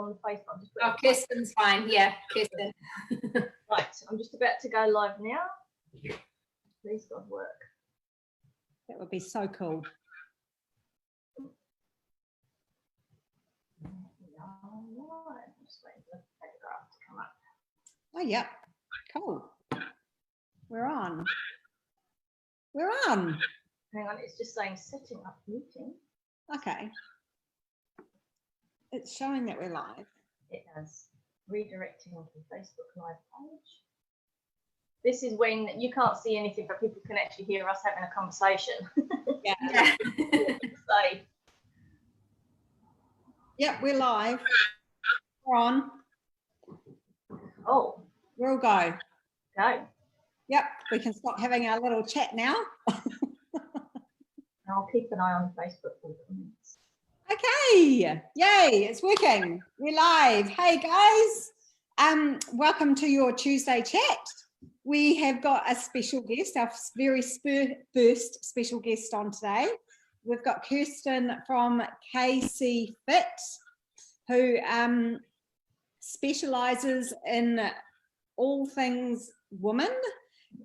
on the Facebook. Oh, Kirstyn's fine. Yeah, Kirstyn. Right, I'm just about to go live now. Please God work. That would be so cool. Right. Just waiting for the photograph to come up. Oh, yeah. Cool. We're on. We're on. Hang on, it's just saying setting up meeting. Okay. It's showing that we're live. It has redirecting onto the Facebook Live page. This is when you can't see anything, but people can actually hear us having a conversation. Yeah. Say. Yep, we're live. We're on. Oh. We'll go. Go. Yep, we can stop having our little chat now. I'll keep an eye on Facebook for the comments. Okay, yay, it's working. We're live. Hey guys, welcome to your Tuesday chat. We have got a special guest, our very first special guest on today. We've got Kirstyn from KCFit, who specialises in all things women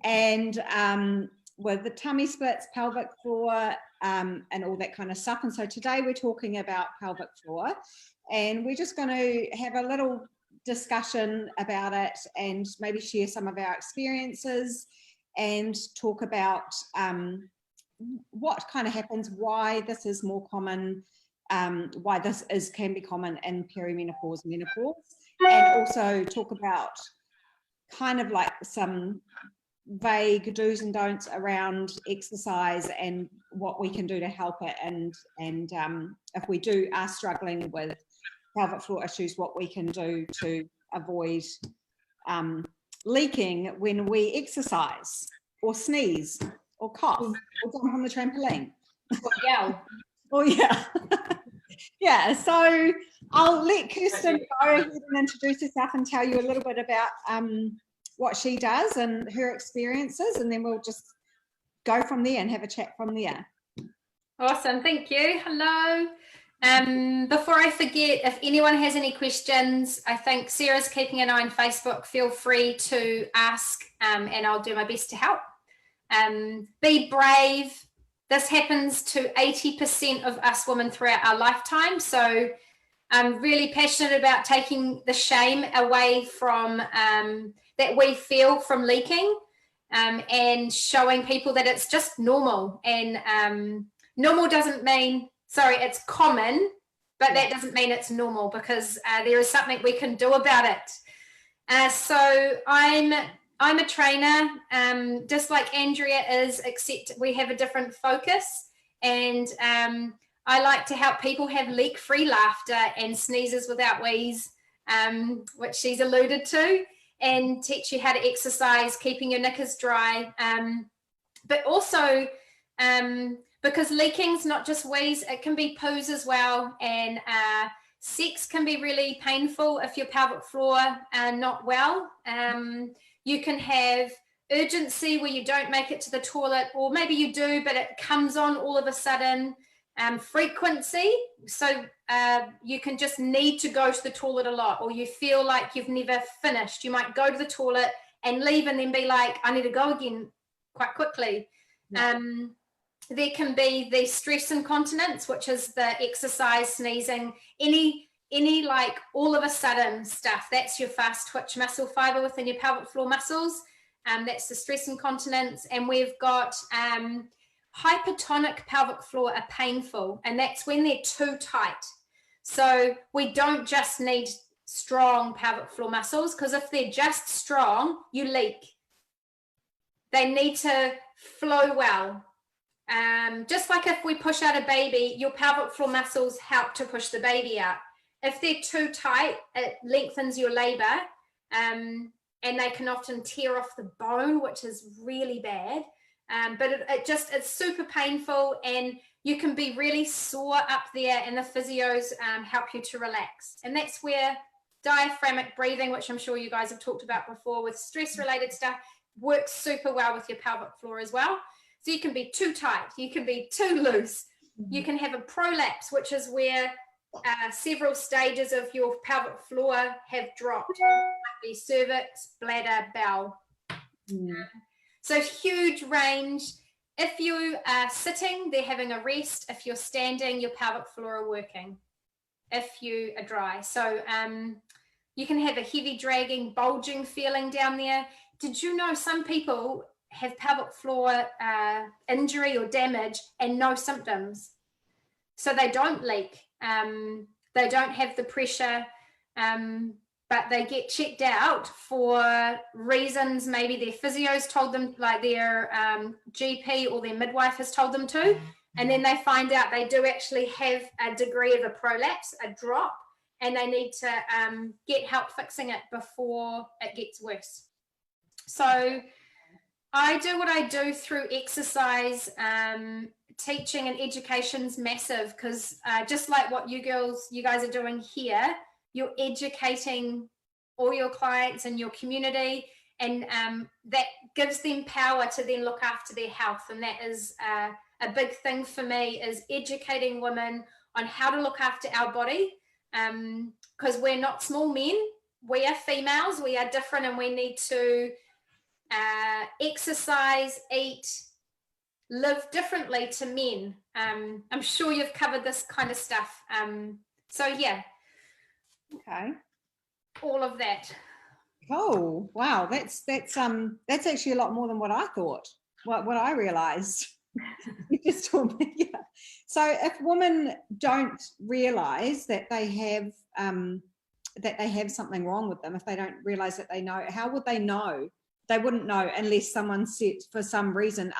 and with the tummy splits, pelvic floor, and all that kind of stuff. And so today we're talking about pelvic floor, and we're just going to have a little discussion about it and maybe share some of our experiences and talk about what kind of happens, why this is more common, why this can be common in perimenopause, menopause, and also talk about kind of like some vague do's and don'ts around exercise and what we can do to help it, and if we are struggling with pelvic floor issues, what we can do to avoid leaking when we exercise or sneeze or cough or jump on the trampoline. Or yeah. Yeah, so I'll let Kirstyn go ahead and introduce herself and tell you a little bit about what she does and her experiences, and then we'll just go from there and have a chat from there. Awesome, thank you. Hello. Before I forget, if anyone has any questions, I think Sarah's keeping an eye on Facebook. Feel free to ask, and I'll do my best to help. Be brave. This happens to 80% of us women throughout our lifetime. So I'm really passionate about taking the shame away from that we feel from leaking, and showing people that it's just normal. And normal doesn't mean, sorry, it's common, but that doesn't mean it's normal, because there is something we can do about it. So I'm a trainer, just like Andrea is, except we have a different focus. And I like to help people have leak-free laughter and sneezes without wheeze, which she's alluded to, and teach you how to exercise, keeping your knickers dry. But also, because leaking's not just wheeze, it can be poos as well. And sex can be really painful if your pelvic floor not well. You can have urgency where you don't make it to the toilet, or maybe you do, but it comes on all of a sudden. Frequency, so you can just need to go to the toilet a lot, or you feel like you've never finished. You might go to the toilet and leave and then be like, I need to go again quite quickly. Yeah. There can be the stress incontinence, which is the exercise, sneezing, any like all of a sudden stuff. That's your fast twitch muscle fiber within your pelvic floor muscles. That's the stress incontinence. And we've got hypertonic pelvic floor are painful, and that's when they're too tight. So we don't just need strong pelvic floor muscles, because if they're just strong, you leak. They need to flow well. Just like if we push out a baby, your pelvic floor muscles help to push the baby out. If they're too tight, it lengthens your labor, and they can often tear off the bone, which is really bad. But it's super painful, and you can be really sore up there, and the physios help you to relax. And that's where diaphragmatic breathing, which I'm sure you guys have talked about before with stress related stuff, works super well with your pelvic floor as well. So you can be too tight, you can be too loose, you can have a prolapse, which is where several stages of your pelvic floor have dropped. It might be cervix, bladder, bowel. So huge range. If you are sitting, they're having a rest. If you're standing, your pelvic floor are working. If you are dry. So you can have a heavy dragging, bulging feeling down there. Did you know some people have pelvic floor injury or damage and no symptoms? So they don't leak. They don't have the pressure, but they get checked out for reasons maybe their physio's told them, like their GP or their midwife has told them to, and then they find out they do actually have a degree of a prolapse, a drop, and they need to get help fixing it before it gets worse. So I do what I do through exercise. Teaching and education's massive, because just like what you guys are doing here, you're educating all your clients and your community, and that gives them power to then look after their health. And that is a big thing for me, is educating women on how to look after our body, because we're not small men, we are females, we are different, and we need to exercise, eat, live differently to men. I'm sure you've covered this kind of stuff. So yeah. Okay. All of that. Oh, wow. That's actually a lot more than what I thought. What I realized. You just told me. Yeah. So if women don't realize that they have something wrong with them, if they don't realize that they know, how would they know? They wouldn't know unless someone for some reason,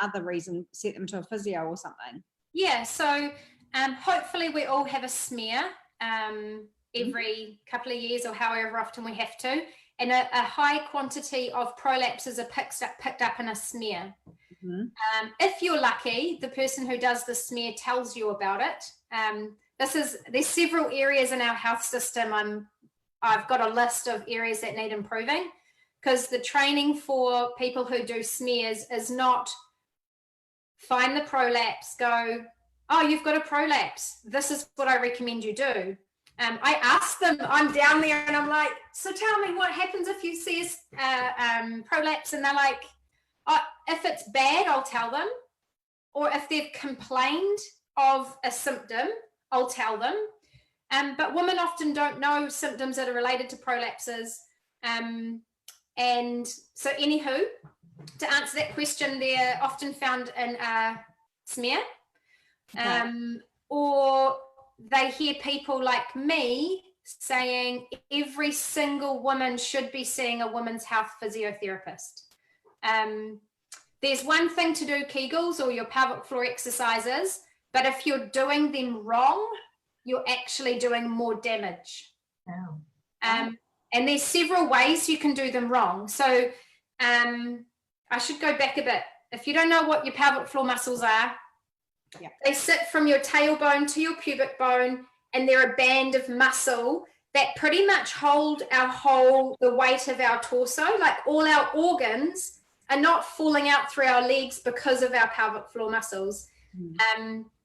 set them to a physio or something. Yeah, so hopefully we all have a smear every couple of years or however often we have to, and a high quantity of prolapses are picked up in a smear. If you're lucky, the person who does the smear tells you about it. There's several areas in our health system. I've got a list of areas that need improving, because the training for people who do smears is not find the prolapse, go, oh, you've got a prolapse, this is what I recommend you do. I ask them, I'm down there and I'm like, so tell me what happens if you see a prolapse, and they're like, oh, if it's bad, I'll tell them, or if they've complained of a symptom, I'll tell them. But women often don't know symptoms that are related to prolapses. And so anywho, to answer that question, they're often found in a smear, or they hear people like me saying every single woman should be seeing a women's health physiotherapist. There's one thing to do Kegels or your pelvic floor exercises, but if you're doing them wrong, you're actually doing more damage. And there's several ways you can do them wrong. So I should go back a bit. If you don't know what your pelvic floor muscles are, they sit from your tailbone to your pubic bone, and they're a band of muscle that pretty much hold the weight of our torso. Like all our organs are not falling out through our legs because of our pelvic floor muscles.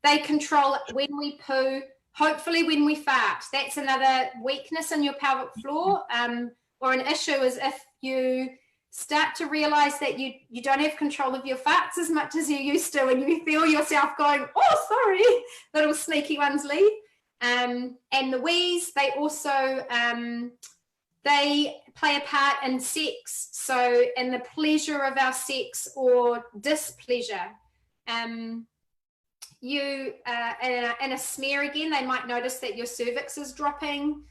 They control when we poo, hopefully when we fart. That's another weakness in your pelvic floor, or an issue, is if you start to realize that you don't have control of your farts as much as you used to, and you feel yourself going, oh, sorry, little sneaky ones leave. And the wheeze, they also, they play a part in sex. So in the pleasure of our sex or displeasure. You in a smear again, they might notice that your cervix is dropping.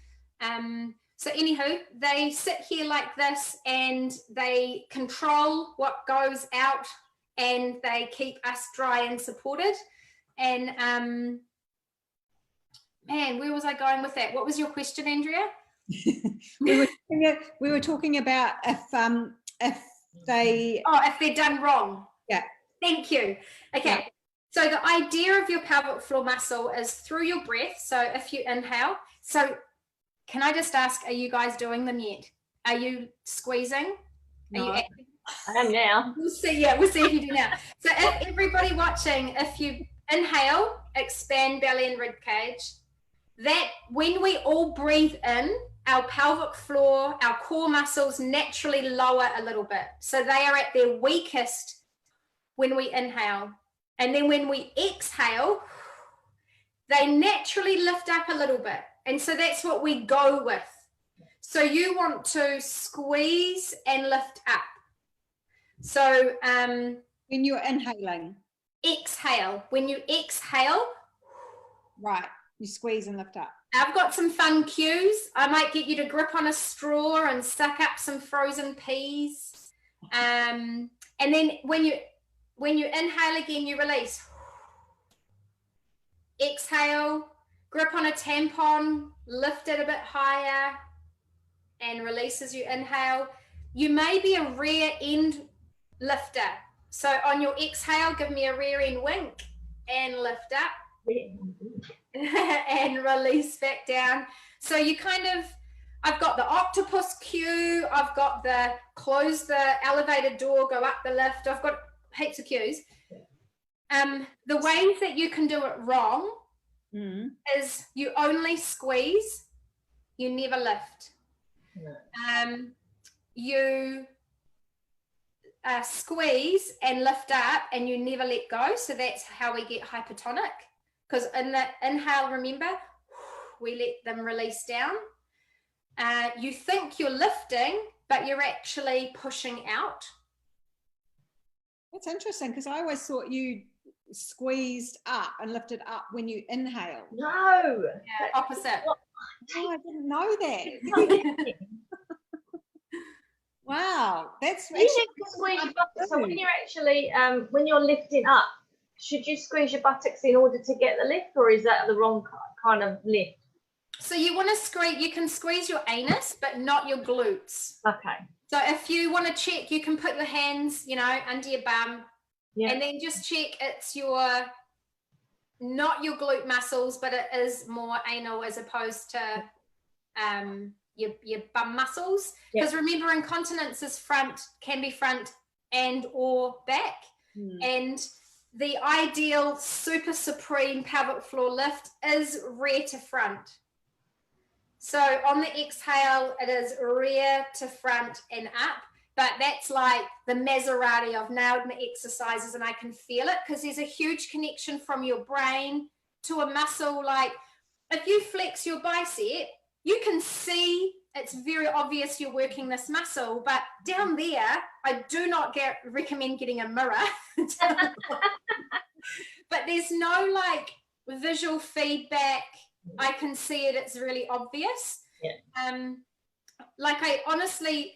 So anywho, they sit here like this, and they control what goes out, and they keep us dry and supported. And man, where was I going with that? What was your question, Andrea? we were talking about if they're done wrong. Yeah. Thank you. Okay. Yeah. So the idea of your pelvic floor muscle is through your breath. So if you inhale, so can I just ask, are you guys doing them yet? Are you squeezing? No. I am now. We'll see if you do now. So if everybody watching, if you inhale, expand belly and rib cage. that when we all breathe in, our pelvic floor, our core muscles naturally lower a little bit. So they are at their weakest when we inhale. And then when we exhale, they naturally lift up a little bit. And so that's what we go with. So you want to squeeze and lift up. So when you're inhaling. Exhale. When you exhale. Right. You squeeze and lift up. I've got some fun cues. I might get you to grip on a straw and suck up some frozen peas. And then when you inhale again, you release. Exhale, grip on a tampon, lift it a bit higher, and release as you inhale. You may be a rear end lifter. So on your exhale, give me a rear end wink and lift up. And release back down. So you kind of, I've got the octopus cue, I've got the close the elevator door, go up the lift, I've got heaps of cues. The ways that you can do it wrong is you only squeeze, you never lift. You squeeze and lift up and you never let go. So that's how we get hypertonic. Because in the inhale, remember, we let them release down. You think you're lifting, but you're actually pushing out. That's interesting, because I always thought you squeezed up and lifted up when you inhale. No. Yeah, opposite. Oh, I didn't know that. Wow, that's You need to squeeze your buttocks. So when you're actually when you're lifting up, should you squeeze your buttocks in order to get the lift, or is that the wrong kind of lift? So you want to squeeze, you can squeeze your anus, but not your glutes. Okay. So if you want to check, you can put your hands, you know, under your bum, and then just check it's not your glute muscles, but it is more anal as opposed to your bum muscles. Because remember, incontinence is can be front and or back. And the ideal super supreme pelvic floor lift is rear to front. So on the exhale, it is rear to front and up, but that's like the Maserati. I've nailed my exercises and I can feel it because there's a huge connection from your brain to a muscle. Like if you flex your bicep, you can see it's very obvious you're working this muscle, but down there, I do not recommend getting a mirror. But there's no like visual feedback. I can see it, it's really obvious. Like I honestly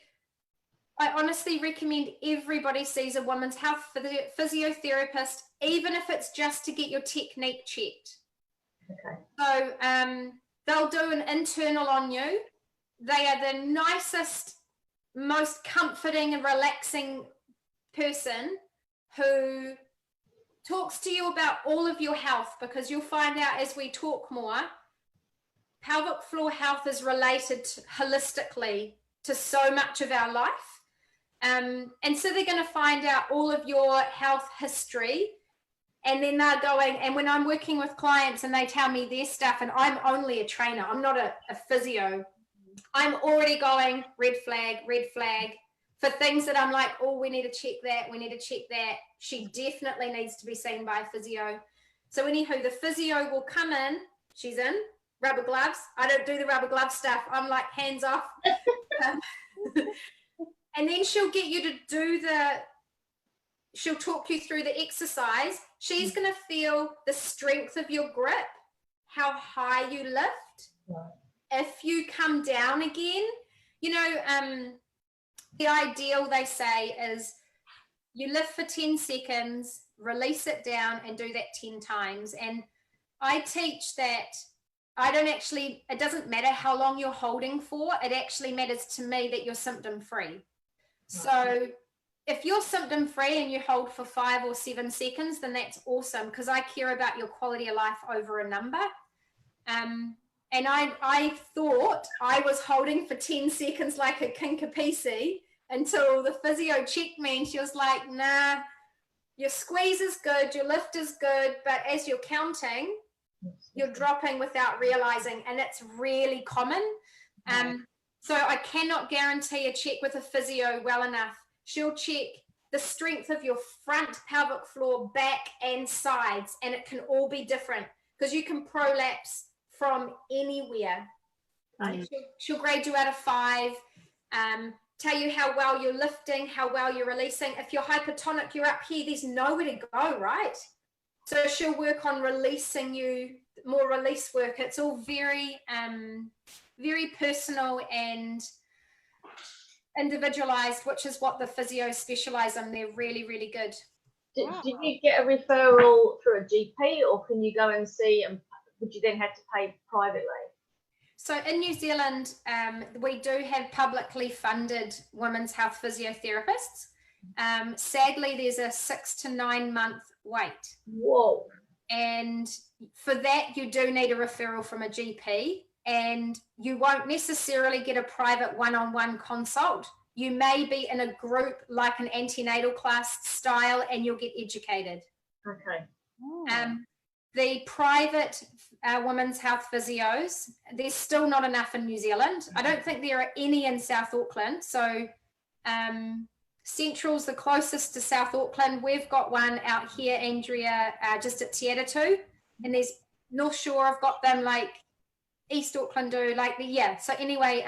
recommend everybody sees a women's health physiotherapist, even if it's just to get your technique checked. So they'll do an internal on you. They are the nicest, most comforting and relaxing person who talks to you about all of your health, because you'll find out as we talk more, pelvic floor health is related holistically to so much of our life. And so they're going to find out all of your health history, and then they're going, and when I'm working with clients and they tell me their stuff, and I'm only a trainer, I'm not a physio, I'm already going red flag for things that I'm like, oh, we need to check that. She definitely needs to be seen by a physio. So anywho, the physio will come in, she's in, rubber gloves. I don't do the rubber glove stuff. I'm like hands off. And then she'll get you to she'll talk you through the exercise. She's going to feel the strength of your grip, how high you lift. If you come down again, you know, the ideal, they say, is you lift for 10 seconds, release it down, and do that 10 times. And I teach that it doesn't matter how long you're holding for. It actually matters to me that you're symptom free. So if you're symptom free and you hold for 5 or 7 seconds, then that's awesome, because I care about your quality of life over a number. And I thought I was holding for 10 seconds like a kinkapisi until the physio checked me, and she was like, nah, your squeeze is good, your lift is good, but as you're counting, You're dropping without realizing, and it's really common. So I cannot guarantee a check with a physio well enough. She'll check the strength of your front pelvic floor, back and sides, and it can all be different because you can prolapse from anywhere. She'll grade you out of 5, tell you how well you're lifting, how well you're releasing. If you're hypertonic, you're up here, there's nowhere to go, right? So she'll work on releasing you, more release work. It's all very, very personal and individualized, which is what the physios specialize in. They're really, really good. Did you get a referral through a GP, or can you go and see, and would you then have to pay privately? So in New Zealand, we do have publicly funded women's health physiotherapists. Sadly, there's a 6 to 9 month wait. Whoa. And for that, you do need a referral from a GP, and you won't necessarily get a private one-on-one consult. You may be in a group like an antenatal class style, and you'll get educated. Okay. The private women's health physios, there's still not enough in New Zealand. I don't think there are any in South Auckland. So Central's the closest to South Auckland. We've got one out here, Andrea, just at Te Atatu. And there's North Shore, I've got them, like East Auckland do, like So anyway,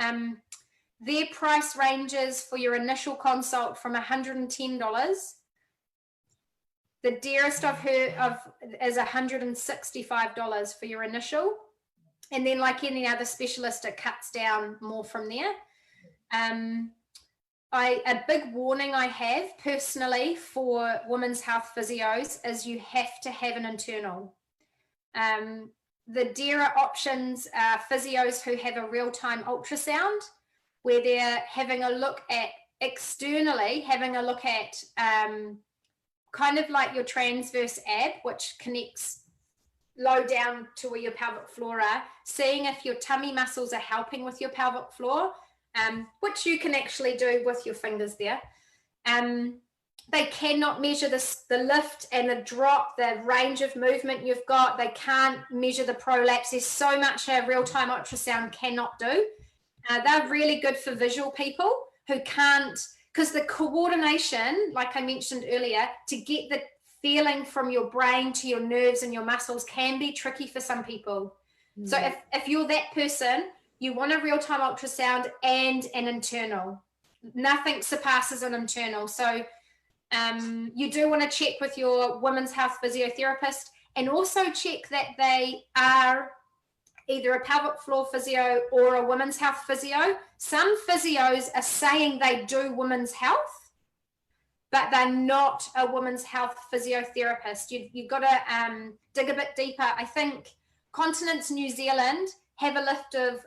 their price ranges for your initial consult from $110. The dearest I've heard of is $165 for your initial. And then like any other specialist, it cuts down more from there. A big warning I have personally for women's health physios is you have to have an internal. The dearer options are physios who have a real-time ultrasound, where they're having a look at externally, having a look at kind of like your transverse ab, which connects low down to where your pelvic floor are, seeing if your tummy muscles are helping with your pelvic floor, which you can actually do with your fingers there. They cannot measure the lift and the drop, the range of movement you've got. They can't measure the prolapse. There's so much a real-time ultrasound cannot do. They're really good for visual people who can't, because the coordination, like I mentioned earlier, to get the feeling from your brain to your nerves and your muscles can be tricky for some people. So if you're that person, you want a real-time ultrasound and an internal. Nothing surpasses an internal. So you do want to check with your women's health physiotherapist, and also check that they are either a pelvic floor physio or a women's health physio. Some physios are saying they do women's health, but they're not a women's health physiotherapist. You've got to dig a bit deeper. I think Continence New Zealand have a list of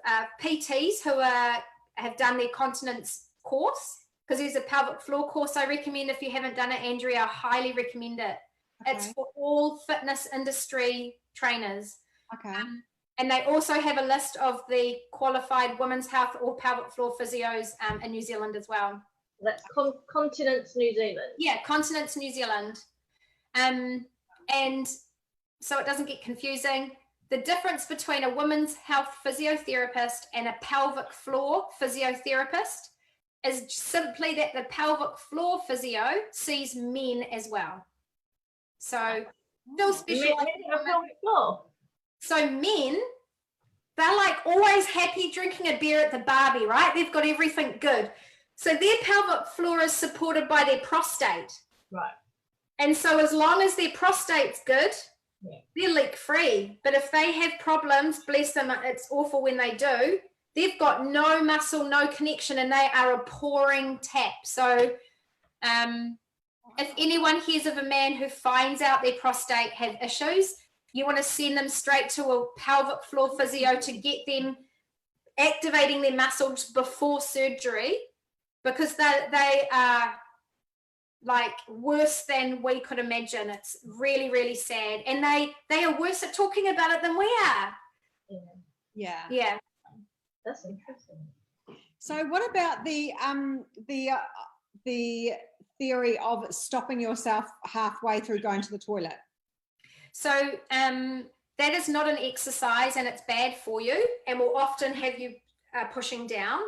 PTs who have done their continence course, because there's a pelvic floor course I recommend. If you haven't done it, Andrea, I highly recommend it. Okay. It's for all fitness industry trainers. Okay. And they also have a list of the qualified women's health or pelvic floor physios in New Zealand as well. That's Continence New Zealand. Yeah, Continence New Zealand. And so it doesn't get confusing. The difference between a women's health physiotherapist and a pelvic floor physiotherapist is simply that the pelvic floor physio sees men as well. So still specialized in pelvic floor. So men, they're like always happy drinking a beer at the Barbie, right? They've got everything good. So their pelvic floor is supported by their prostate. Right. And so as long as their prostate's good, they're leak free. But if they have problems, bless them, it's awful when they do, they've got no muscle, no connection, and they are a pouring tap. So if anyone hears of a man who finds out their prostate have issues, you want to send them straight to a pelvic floor physio to get them activating their muscles before surgery, because they are like worse than we could imagine. It's really, really sad. And they are worse at talking about it than we are. Yeah. That's interesting. So what about the theory of stopping yourself halfway through going to the toilet? So that is not an exercise and it's bad for you and will often have you pushing down.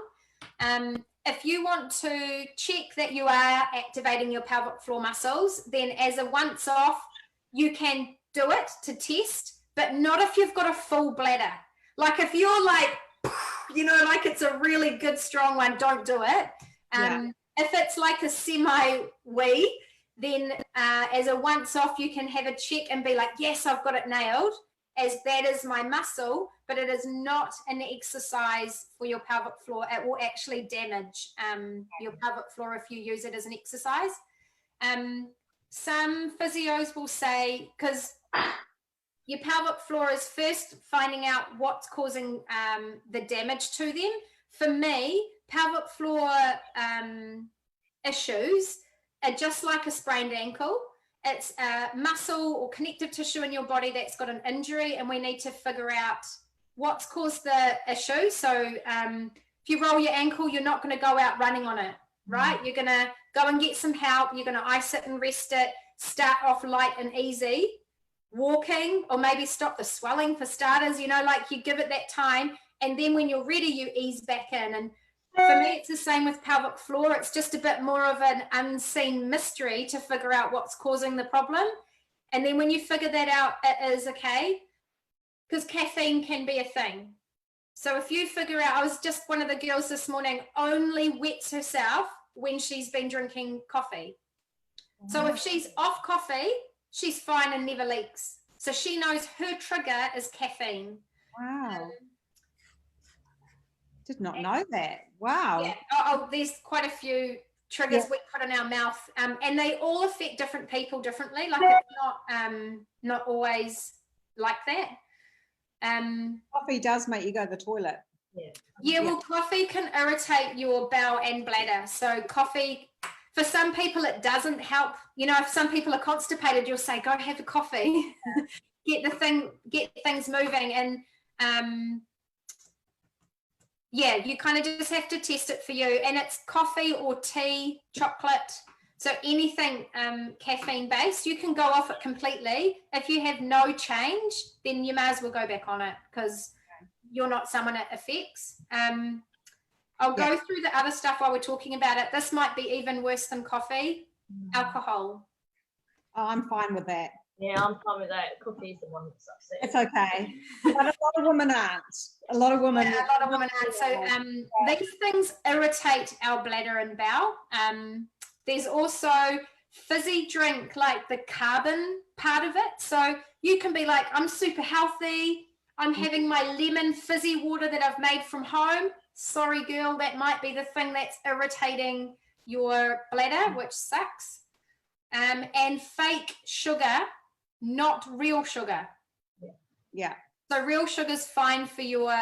If you want to check that you are activating your pelvic floor muscles, then as a once off, you can do it to test, but not if you've got a full bladder. Like if you're like, you know, like it's a really good strong one, don't do it. If it's like a semi-wee, then as a once off, you can have a check and be like, yes, I've got it nailed, as that is my muscle, but it is not an exercise for your pelvic floor. It will actually damage your pelvic floor if you use it as an exercise. Some physios will say, because your pelvic floor is first finding out what's causing the damage to them. For me, pelvic floor issues are just like a sprained ankle. It's a muscle or connective tissue in your body that's got an injury, and we need to figure out what's caused the issue. So if you roll your ankle, you're not going to go out running on it, right? You're going to go and get some help. You're going to ice it and rest it, start off light and easy, walking, or maybe stop the swelling for starters, you know, like you give it that time. And then when you're ready, you ease back in. And for me, it's the same with pelvic floor. It's just a bit more of an unseen mystery to figure out what's causing the problem. And then when you figure that out, it is okay, because caffeine can be a thing. So if you figure out, I was just one of the girls this morning only wets herself when she's been drinking coffee. So if she's off coffee, she's fine and never leaks. So she knows her trigger is caffeine. Wow. Did not know that. Wow. Yeah. There's quite a few triggers we put in our mouth, and they all affect different people differently. Like it's not always like that. Coffee does make you go to the toilet. Well, coffee can irritate your bowel and bladder. So coffee, for some people, it doesn't help. You know, if some people are constipated, you'll say, go have a coffee, get things moving. And you kind of just have to test it for you. And it's coffee or tea, chocolate. So anything caffeine based, you can go off it completely. If you have no change, then you may as well go back on it, because you're not someone it affects. I'll go through the other stuff while we're talking about it. This might be even worse than coffee. Alcohol. Oh, I'm fine with that. Yeah, I'm fine with that. Coffee is the one that's upset. It's okay. But a lot of women aren't. A lot of women aren't. So these things irritate our bladder and bowel. There's also fizzy drink, like the carbon part of it. So you can be like, I'm super healthy. I'm having my lemon fizzy water that I've made from home. Sorry, girl, that might be the thing that's irritating your bladder, which sucks. And fake sugar, not real sugar. Yeah. So real sugar's fine for your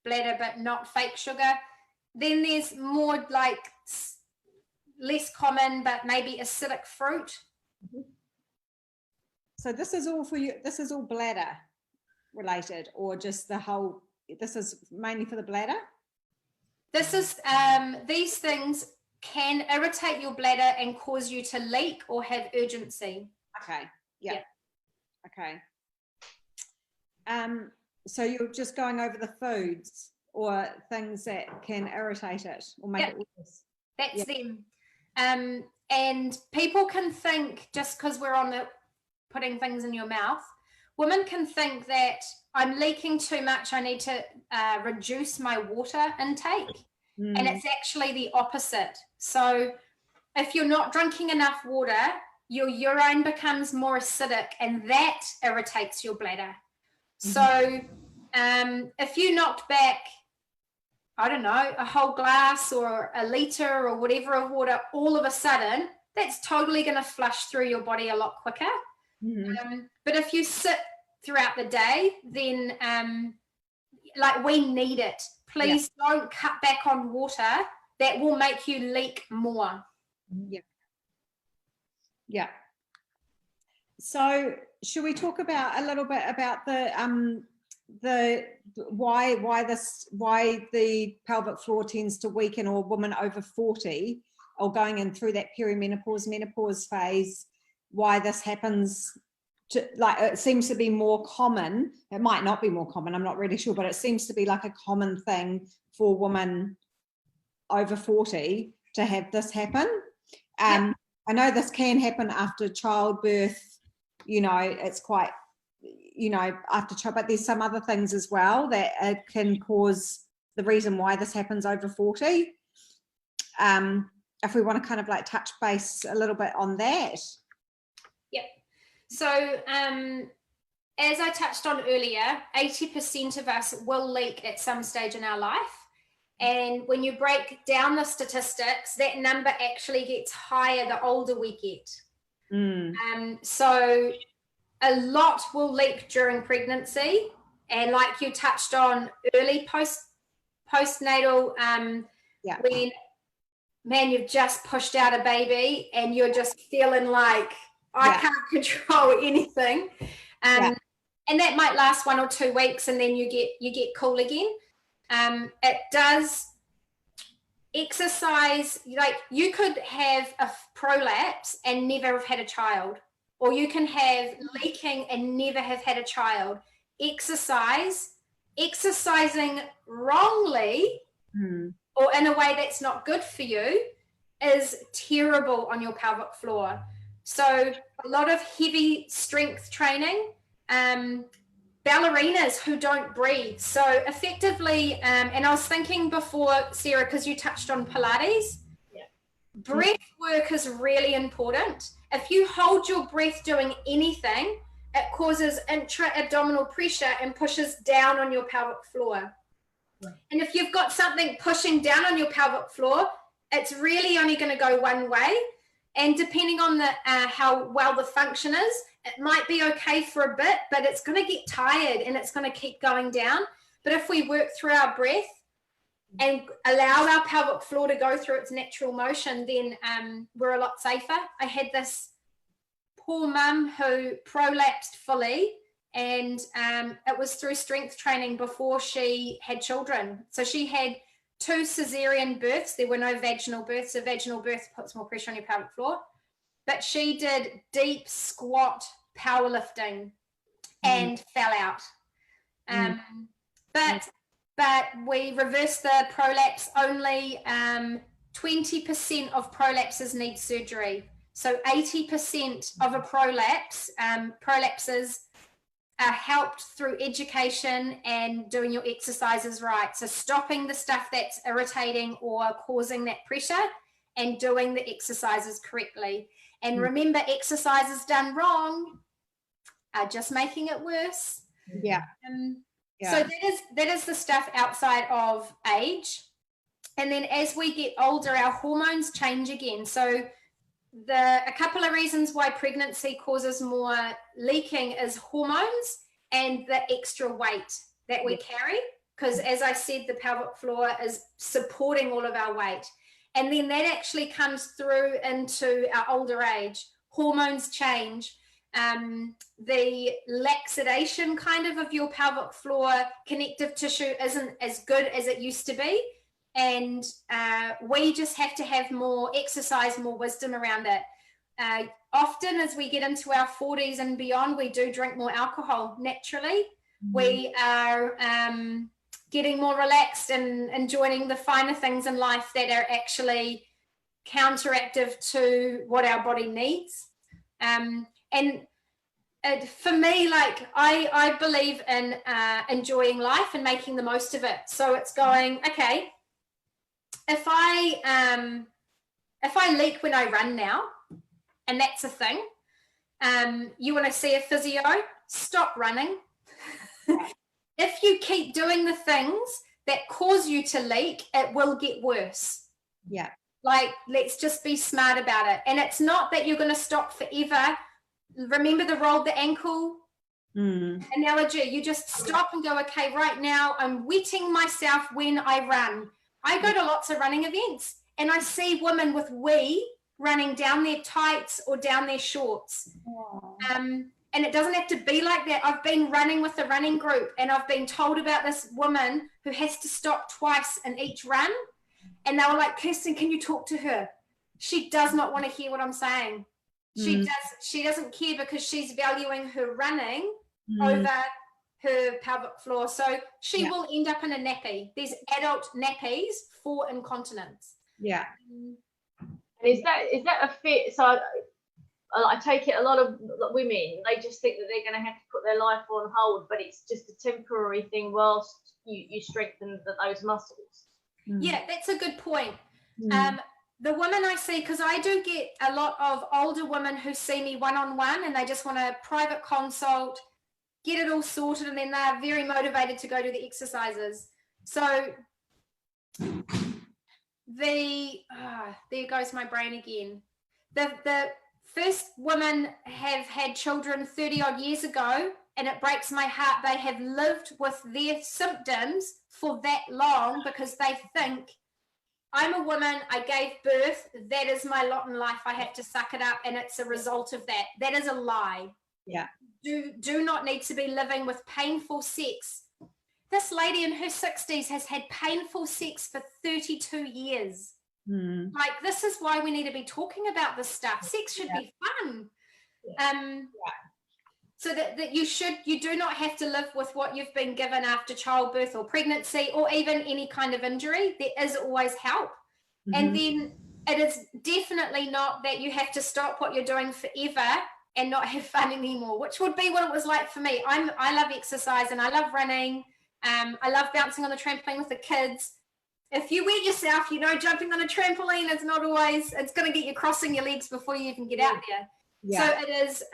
bladder, but not fake sugar. Then there's more like less common, but maybe acidic fruit. So this is all for you. This is all bladder related, or just the whole, this is mainly for the bladder? This is, these things can irritate your bladder and cause you to leak or have urgency. Okay. Yeah. Okay. So you're just going over the foods or things that can irritate it or make it worse. That's them. And people can think, just because we're on the putting things in your mouth, women can think that I'm leaking too much, I need to reduce my water intake. And it's actually the opposite. So if you're not drinking enough water, your urine becomes more acidic, and that irritates your bladder. So if you knocked back, I don't know, a whole glass or a litre or whatever of water, all of a sudden, that's totally going to flush through your body a lot quicker. But if you sit throughout the day, then like we need it. Please don't cut back on water. That will make you leak more. Yeah. So should we talk about a little bit about the why the pelvic floor tends to weaken, or women over 40 or going in through that perimenopause, menopause phase, why this happens like, it seems to be more common. It might not be more common, I'm not really sure, but it seems to be like a common thing for women over 40 to have this happen. I know this can happen after childbirth, you know, it's quite, you know, after child, but there's some other things as well that it can cause the reason why this happens over 40. If we want to kind of like touch base a little bit on that. Yep. So as I touched on earlier, 80% of us will leak at some stage in our life. And when you break down the statistics, that number actually gets higher the older we get. So a lot will leak during pregnancy. And like you touched on, early postnatal, when, man, you've just pushed out a baby and you're just feeling like, I can't control anything. And that might last 1 or 2 weeks and then you get cool again. It does exercise, like you could have a prolapse and never have had a child, or you can have leaking and never have had a child. Exercising wrongly or in a way that's not good for you is terrible on your pelvic floor. So a lot of heavy strength training, ballerinas who don't breathe. So effectively, and I was thinking before, Sarah, because you touched on Pilates, breath work is really important. If you hold your breath doing anything, it causes intra-abdominal pressure and pushes down on your pelvic floor. And if you've got something pushing down on your pelvic floor, it's really only going to go one way. And depending on the how well the function is, it might be okay for a bit, but it's going to get tired and it's going to keep going down. But if we work through our breath and allow our pelvic floor to go through its natural motion, then we're a lot safer. I had this poor mum who prolapsed fully, and it was through strength training before she had children. So she had 2 cesarean births. There were no vaginal births. A vaginal birth puts more pressure on your pelvic floor. But she did deep squat powerlifting and fell out. But we reversed the prolapse. Only 20% of prolapses need surgery. So 80% of a prolapses are helped through education and doing your exercises right. So stopping the stuff that's irritating or causing that pressure and doing the exercises correctly. And remember, exercises done wrong are just making it worse. So that is the stuff outside of age. And then as we get older, our hormones change again. So a couple of reasons why pregnancy causes more leaking is hormones and the extra weight that we carry, because as I said, the pelvic floor is supporting all of our weight. And then that actually comes through into our older age. Hormones change. The laxation kind of your pelvic floor connective tissue isn't as good as it used to be. And we just have to have more exercise, more wisdom around it. Often as we get into our 40s and beyond, we do drink more alcohol naturally. We are getting more relaxed and enjoying the finer things in life that are actually counteractive to what our body needs. And for me, like I believe in enjoying life and making the most of it. So it's going, okay, if I leak when I run now, and that's a thing, you want to see a physio, stop running. If you keep doing the things that cause you to leak, it will get worse. Yeah. Like, let's just be smart about it. And it's not that you're going to stop forever. Remember the roll the ankle analogy. You just stop and go, okay, right now I'm wetting myself when I run. I go to lots of running events and I see women with wee running down their tights or down their shorts. And it doesn't have to be like that. I've been running with a running group and I've been told about this woman who has to stop twice in each run. And they were like, Kirstyn, can you talk to her? She does not want to hear what I'm saying. She doesn't care because she's valuing her running over her pelvic floor. So she will end up in a nappy. There's adult nappies for incontinence. Yeah. And is that a fit? So I take it a lot of women, they just think that they're going to have to put their life on hold, but it's just a temporary thing whilst you strengthen those muscles. Yeah, that's a good point. The women I see, because I do get a lot of older women who see me one-on-one and they just want a private consult, get it all sorted, and then they're very motivated to go do the exercises. So there goes my brain again. The first women have had children 30 odd years ago, and it breaks my heart. They have lived with their symptoms for that long because they think, I'm a woman, I gave birth, that is my lot in life, I have to suck it up, and it's a result of that. That is a lie. Yeah. Do not need to be living with painful sex. This lady in her 60s has had painful sex for 32 years. Like, this is why we need to be talking about this stuff. Sex should be fun. So that you do not have to live with what you've been given after childbirth or pregnancy or even any kind of injury. There is always help. And then it is definitely not that you have to stop what you're doing forever and not have fun anymore, which would be what it was like for me. I love exercise and I love running. I love bouncing on the trampoline with the kids. If you wet yourself, jumping on a trampoline is not always, it's going to get you crossing your legs before you even get out there. So it is,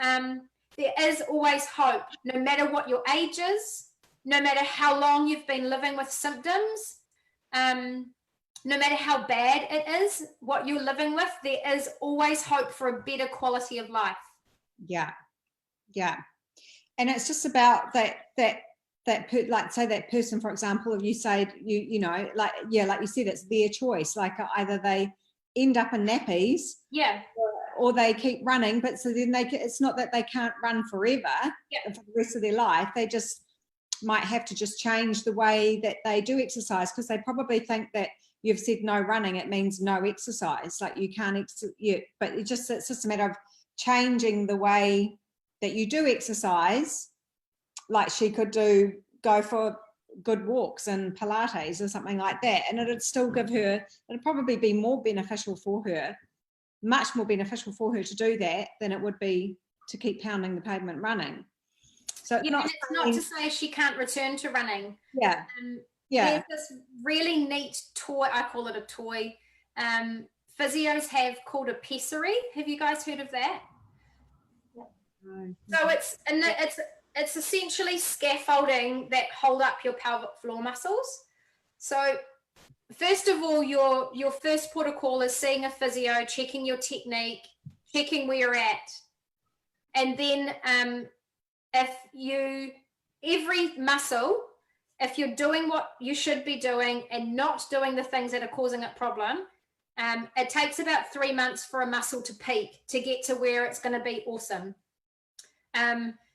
there is always hope, no matter what your age is, no matter how long you've been living with symptoms, no matter how bad it is, what you're living with, there is always hope for a better quality of life. Yeah. And it's just about like say that person, for example, if you say, like you said, it's their choice. Like either they end up in nappies, or they keep running, but so then it's not that they can't run forever for the rest of their life. They just might have to just change the way that they do exercise, because they probably think that you've said no running, it means no exercise. Like you can't, but it's just a matter of changing the way that you do exercise. Like she could go for good walks and Pilates or something like that, and it'd still give her, it'd probably be more beneficial for her, much more beneficial for her to do that than it would be to keep pounding the pavement running. So it's not to say she can't return to running. There's this really neat toy, I call it a toy, physios have called a pessary. Have you guys heard of that? So it's essentially scaffolding that hold up your pelvic floor muscles. So first of all, your first protocol is seeing a physio, checking your technique, checking where you're at. And then every muscle, if you're doing what you should be doing and not doing the things that are causing a problem, it takes about 3 months for a muscle to peak, to get to where it's going to be awesome.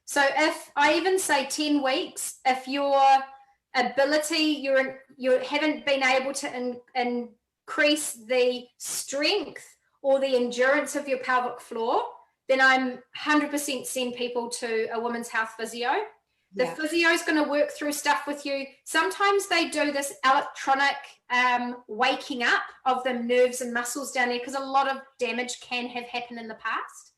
So if I even say 10 weeks, if your ability, you haven't been able to increase the strength or the endurance of your pelvic floor, then I'm 100% send people to a women's health physio. The physio is going to work through stuff with you. Sometimes they do this electronic waking up of the nerves and muscles down there, because a lot of damage can have happened in the past.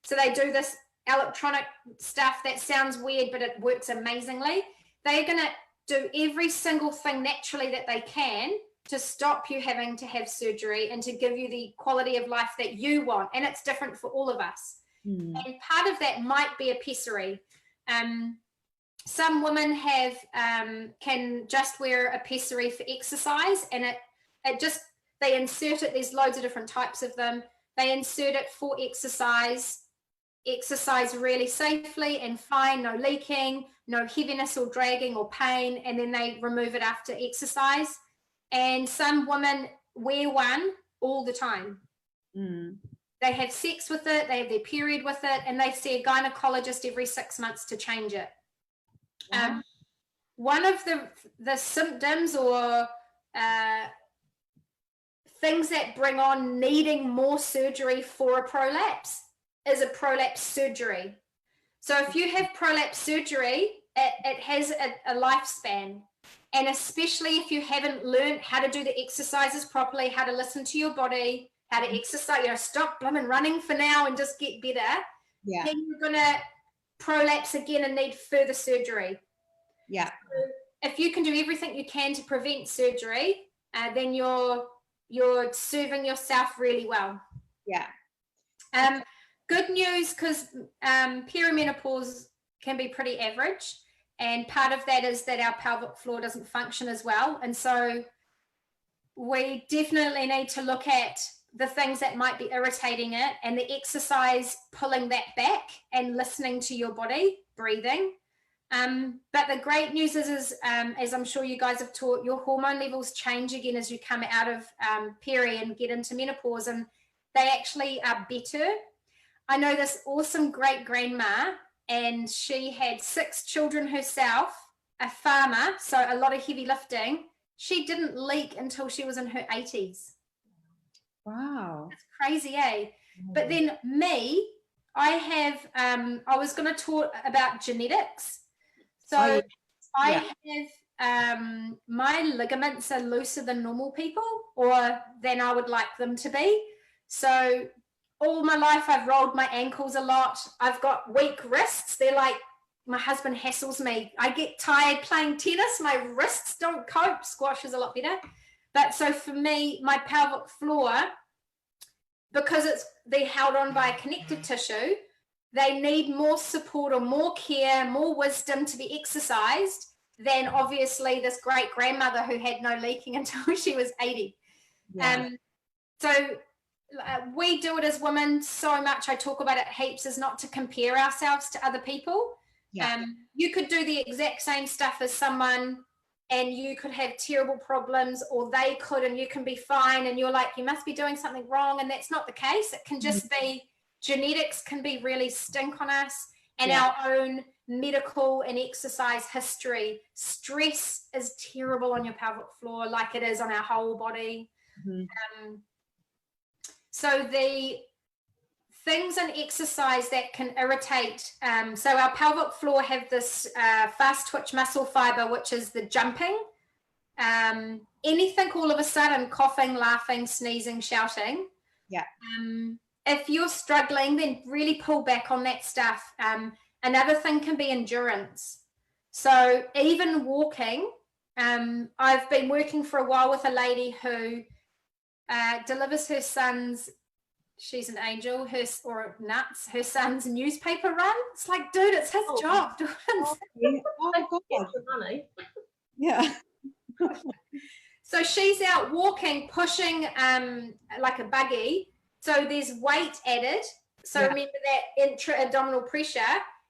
So they do this electronic stuff that sounds weird, but it works amazingly. They're going to do every single thing naturally that they can to stop you having to have surgery and to give you the quality of life that you want. And it's different for all of us. And part of that might be a pessary. Some women can just wear a pessary for exercise, and they insert it. There's loads of different types of them. They insert it for exercise really safely and fine, no leaking, no heaviness or dragging or pain, and then they remove it after exercise. And some women wear one all the time. They have sex with it, they have their period with it, and they see a gynecologist every 6 months to change it. One of the symptoms or things that bring on needing more surgery for a prolapse is a prolapse surgery. So if you have prolapse surgery, it has a lifespan. And especially if you haven't learned how to do the exercises properly, how to listen to your body, how to exercise, stop blooming running for now and just get better. Yeah. Then you're going to prolapse again and need further surgery. Yeah. So if you can do everything you can to prevent surgery, then you're serving yourself really well. Yeah. Good news, because perimenopause can be pretty average, and part of that is that our pelvic floor doesn't function as well, and so we definitely need to look at the things that might be irritating it and the exercise pulling that back and listening to your body, breathing. But the great news is as I'm sure you guys have taught, your hormone levels change again as you come out of peri and get into menopause, and they actually are better. I know this awesome great grandma, and she had 6 children herself, a farmer, so a lot of heavy lifting. She didn't leak until she was in her 80s. Wow. That's crazy, eh? But then me, I have, I was going to talk about genetics. So I have, my ligaments are looser than normal people, or than I would like them to be. So all my life I've rolled my ankles a lot. I've got weak wrists. They're like, my husband hassles me. I get tired playing tennis. My wrists don't cope. Squash is a lot better. But so for me, my pelvic floor, because they're held on by a connective tissue, they need more support or more care, more wisdom to be exercised than obviously this great grandmother who had no leaking until she was 80. Yeah. So we do it as women so much. I talk about it heaps, is not to compare ourselves to other people. Yeah. You could do the exact same stuff as someone and you could have terrible problems, or they could and you can be fine, and you're like, you must be doing something wrong, and that's not the case. It can just be genetics can be really stink on us, and our own medical and exercise history. Stress is terrible on your pelvic floor like it is on our whole body. So the things in exercise that can irritate, so our pelvic floor have this fast twitch muscle fiber, which is the jumping. Anything all of a sudden, coughing, laughing, sneezing, shouting. Yeah. If you're struggling, then really pull back on that stuff. Another thing can be endurance. So even walking, I've been working for a while with a lady who delivers her son's, she's an angel, her son's newspaper run. It's like, dude, it's his job. Oh, God. Money. Yeah. So she's out walking, pushing like a buggy. So there's weight added. So remember that intra-abdominal pressure,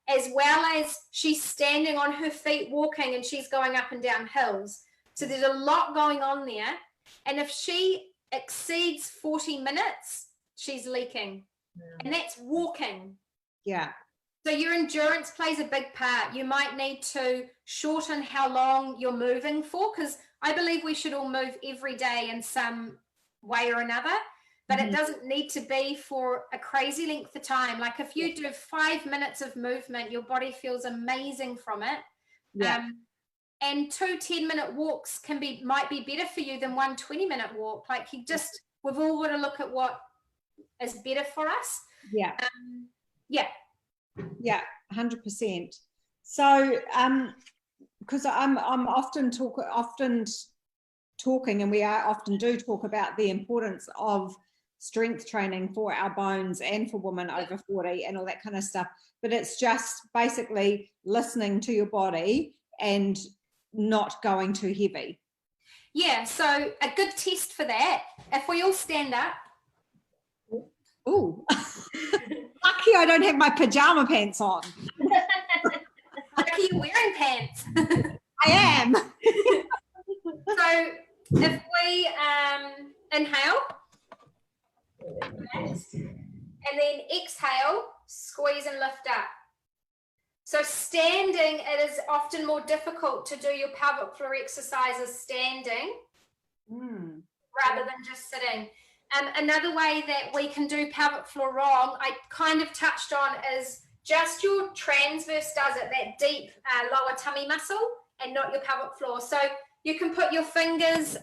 as well as she's standing on her feet walking, and she's going up and down hills. So there's a lot going on there. And if she exceeds 40 minutes, she's leaking. And that's walking. Yeah. So your endurance plays a big part. You might need to shorten how long you're moving for, because I believe we should all move every day in some way or another, but it doesn't need to be for a crazy length of time. Like if you do 5 minutes of movement, your body feels amazing from it. And 2 10-minute walks might be better for you than 1 20-minute walk. Like we've all got to look at what is better for us. Yeah. 100%. So because I'm often talking, and we often do talk about the importance of strength training for our bones and for women over 40 and all that kind of stuff, but it's just basically listening to your body and not going too heavy. Yeah, so a good test for that, if we all stand up. Ooh. Lucky I don't have my pajama pants on. Lucky you're wearing pants. I am. So if we inhale and then exhale, squeeze and lift up. So standing, it is often more difficult to do your pelvic floor exercises standing rather than just sitting. Another way that we can do pelvic floor wrong, I kind of touched on, is just your transverse does it, that deep lower tummy muscle, and not your pelvic floor. So you can put your fingers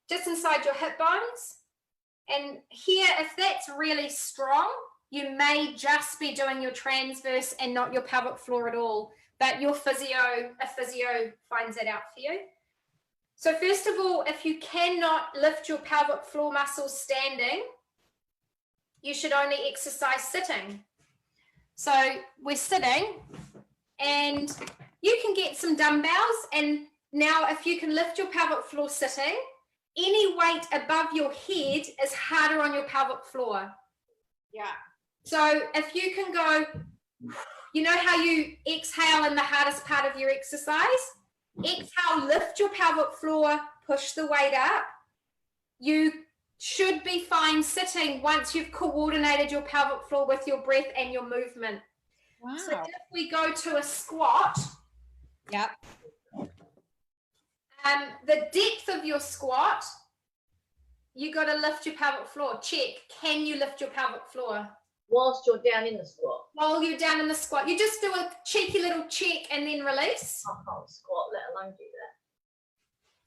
just inside your hip bones. And here, if that's really strong, you may just be doing your transverse and not your pelvic floor at all. But a physio finds that out for you. So first of all, if you cannot lift your pelvic floor muscles standing, you should only exercise sitting. So we're sitting, and you can get some dumbbells. And now if you can lift your pelvic floor sitting, any weight above your head is harder on your pelvic floor. Yeah. So if you can go, you know how you exhale in the hardest part of your exercise? Exhale, lift your pelvic floor, push the weight up. You should be fine sitting once you've coordinated your pelvic floor with your breath and your movement. Wow. So if we go to a squat, Yep. The depth of your squat, you got to lift your pelvic floor. Check. Can you lift your pelvic floor? Whilst you're down in the squat. While you're down in the squat, you just do a cheeky little check and then release. I can't squat, let alone do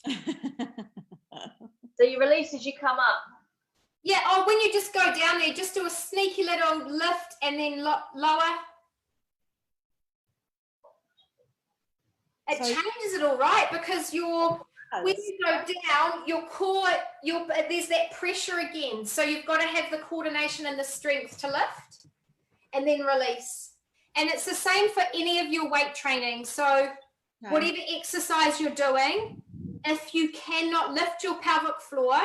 that. So you release as you come up. Yeah, when you just go down there, just do a sneaky little lift and then lower. It changes it all right, because when you go down, your core, there's that pressure again. So you've got to have the coordination and the strength to lift and then release. And it's the same for any of your weight training. So whatever exercise you're doing, if you cannot lift your pelvic floor,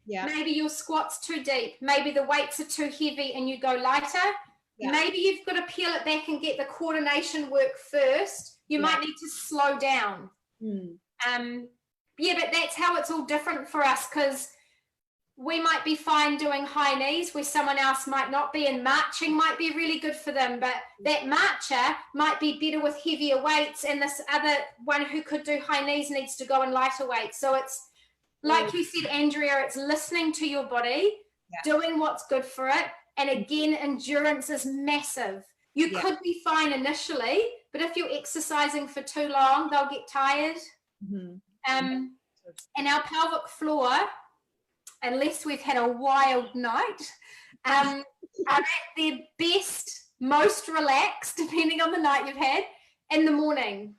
maybe your squat's too deep, maybe the weights are too heavy and you go lighter, maybe you've got to peel it back and get the coordination work first. You might need to slow down. But that's how it's all different for us, because we might be fine doing high knees where someone else might not be, and marching might be really good for them, but that marcher might be better with heavier weights, and this other one who could do high knees needs to go in lighter weights. So it's like you said, Andrea, it's listening to your body, doing what's good for it. And again, endurance is massive. You could be fine initially, but if you're exercising for too long, they'll get tired. And our pelvic floor, unless we've had a wild night, are at their best, most relaxed, depending on the night you've had, in the morning.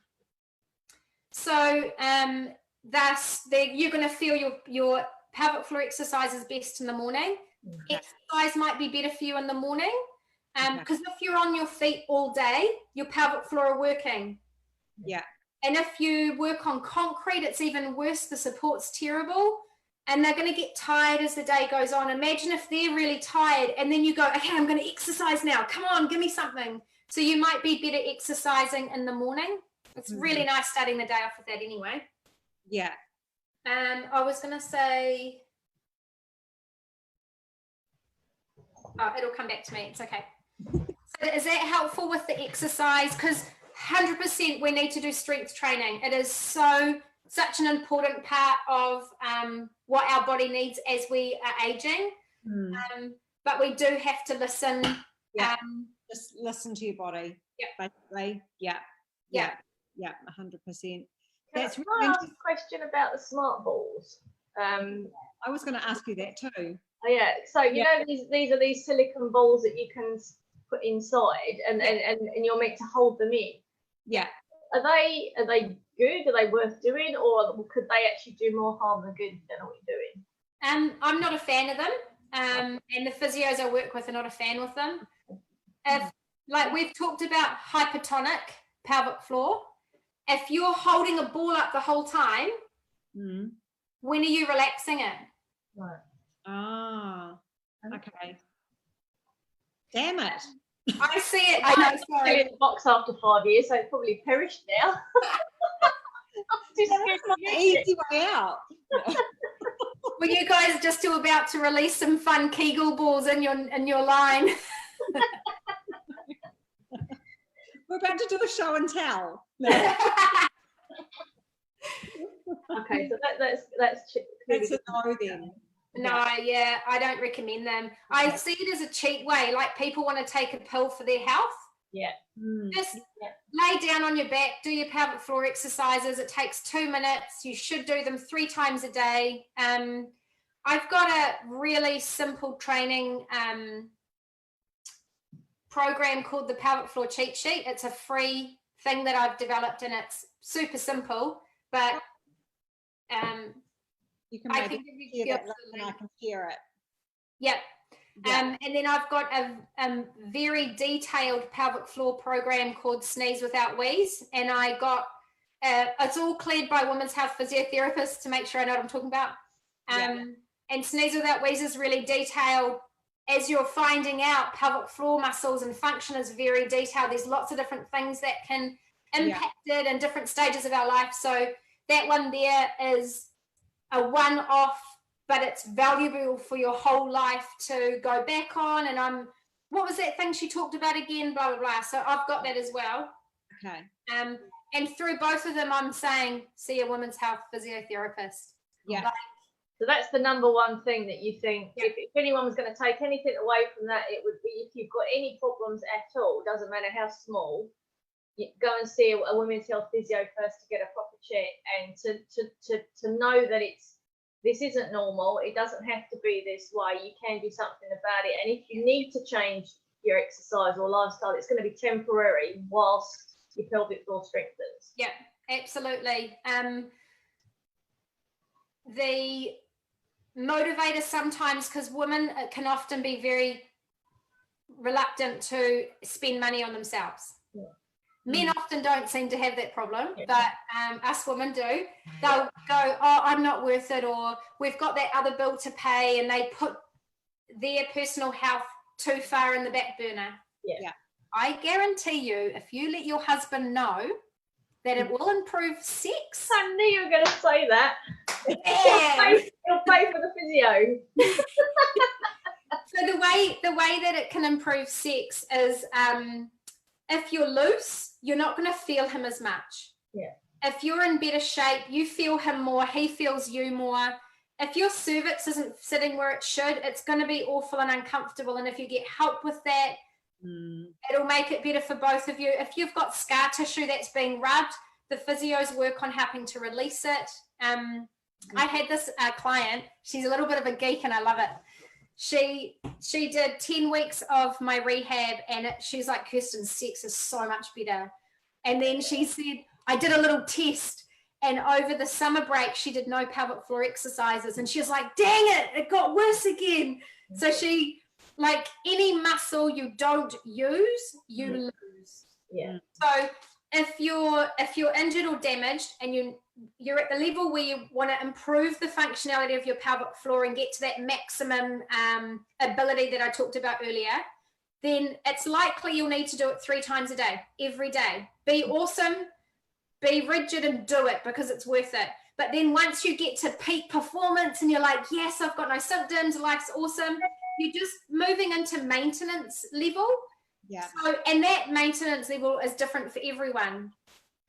So thus, you're going to feel your pelvic floor exercise is best in the morning. Exercise might be better for you in the morning, because if you're on your feet all day, your pelvic floor are working. And if you work on concrete, it's even worse. The support's terrible, and they're going to get tired as the day goes on. Imagine if they're really tired and then you go, okay, I'm going to exercise now. Come on, give me something. So you might be better exercising in the morning. It's really nice starting the day off with that anyway. I was going to say, it'll come back to me. It's okay. So is that helpful with the exercise? Because 100% we need to do strength training. It is such an important part of what our body needs as we are aging. But we do have to listen. Just listen to your body. Basically. 100%. That's Can I ask a question about the smart balls? I was going to ask you that too. So you know these are these silicone balls that you can put inside, and you're meant to hold them in. Are they good? Are they worth doing, or could they actually do more harm than good than what you're doing? I'm not a fan of them, and the physios I work with are not a fan with them. Like we've talked about hypertonic pelvic floor. If you're holding a ball up the whole time, when are you relaxing it? Okay. Damn it. I see it. I know. Sorry. Still in the box after 5 years, so it's probably perished now. Easy way out. Well, you guys are just about to release some fun Kegel balls in your line. We're about to do a show and tell. Okay, so that's That's a no then. No, yeah, I don't recommend them. I see it as a cheat way, like people want to take a pill for their health. Yeah. Just lay down on your back, do your pelvic floor exercises. It takes 2 minutes. You should do them 3 times a day. I've got a really simple training program called the Pelvic Floor Cheat Sheet. It's a free thing that I've developed, and it's super simple, but you can I maybe can give you share that link and I can share it. Yep. Yeah. And then I've got a very detailed pelvic floor program called Sneeze Without Wheeze, and I got it's all cleared by women's health physiotherapists to make sure I know what I'm talking about. And Sneeze Without Wheeze is really detailed. As you're finding out, pelvic floor muscles and function is very detailed. There's lots of different things that can impact it in different stages of our life. So that one there is a one-off, but it's valuable for your whole life to go back on. And what was that thing she talked about again? Blah, blah, blah. So I've got that as well. Okay. And through both of them, I'm saying, see a women's health physiotherapist. Yeah. So that's the number one thing that you think, if anyone was going to take anything away from that, it would be, if you've got any problems at all, doesn't matter how small, you go and see a women's health physio first to get a proper check, and to know that this isn't normal. It doesn't have to be this way. You can do something about it. And if you need to change your exercise or lifestyle, it's going to be temporary whilst your pelvic floor strengthens. Yeah, absolutely. The motivator sometimes, because women can often be very reluctant to spend money on themselves. Yeah. Men often don't seem to have that problem, but us women do. They'll go, oh, I'm not worth it, or we've got that other bill to pay, and they put their personal health too far in the back burner. Yeah. I guarantee you, if you let your husband know that it will improve sex. I knew you were going to say that. He'll pay for the physio. So the way that it can improve sex is if you're loose, you're not going to feel him as much. Yeah. If you're in better shape, you feel him more, he feels you more. If your cervix isn't sitting where it should, it's going to be awful and uncomfortable. And if you get help with that, it'll make it better for both of you. If you've got scar tissue that's being rubbed, the physios work on helping to release it. I had this client, she's a little bit of a geek and I love it. She did 10 weeks of my rehab, and she's like, Kirstyn, sex is so much better. And then she said, I did a little test, and over the summer break, she did no pelvic floor exercises. And she was like, dang it got worse again. So she, like any muscle you don't use, you lose. Yeah. So if you're injured or damaged, and you're at the level where you want to improve the functionality of your pelvic floor and get to that maximum ability that I talked about earlier, then it's likely you'll need to do it 3 times a day, every day. Be awesome, be rigid, and do it because it's worth it. But then once you get to peak performance and you're like, yes, I've got no symptoms, life's awesome, you're just moving into maintenance level. Yeah. So, and that maintenance level is different for everyone.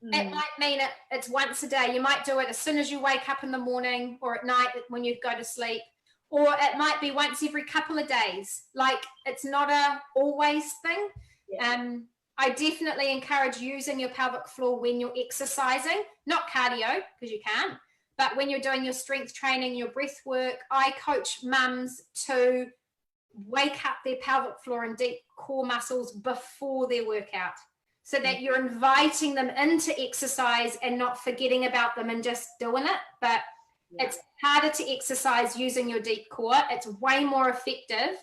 It might mean it's once a day. You might do it as soon as you wake up in the morning or at night when you go to sleep. Or it might be once every couple of days. Like, it's not a always thing. Yeah. I definitely encourage using your pelvic floor when you're exercising, not cardio, because you can't, but when you're doing your strength training, your breath work. I coach mums to wake up their pelvic floor and deep core muscles before their workout, so that you're inviting them into exercise and not forgetting about them and just doing it. But it's harder to exercise using your deep core. It's way more effective.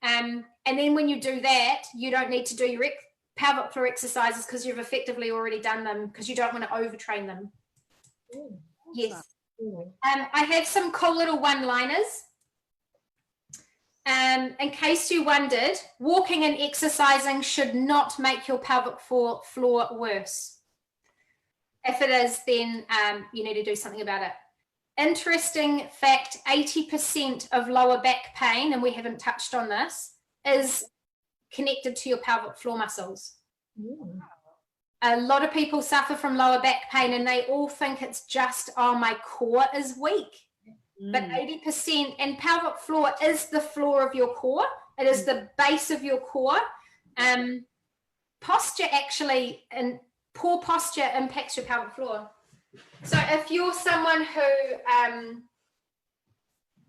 And then when you do that, you don't need to do your pelvic floor exercises because you've effectively already done them, because you don't want to overtrain them. Yes. I have some cool little one-liners. In case you wondered, walking and exercising should not make your pelvic floor worse. If it is, then you need to do something about it. Interesting fact, 80% of lower back pain, and we haven't touched on this, is connected to your pelvic floor muscles. A lot of people suffer from lower back pain and they all think it's just, oh, my core is weak. But 80%, and pelvic floor is the floor of your core. It is the base of your core. Posture actually, and poor posture impacts your pelvic floor. So if you're someone who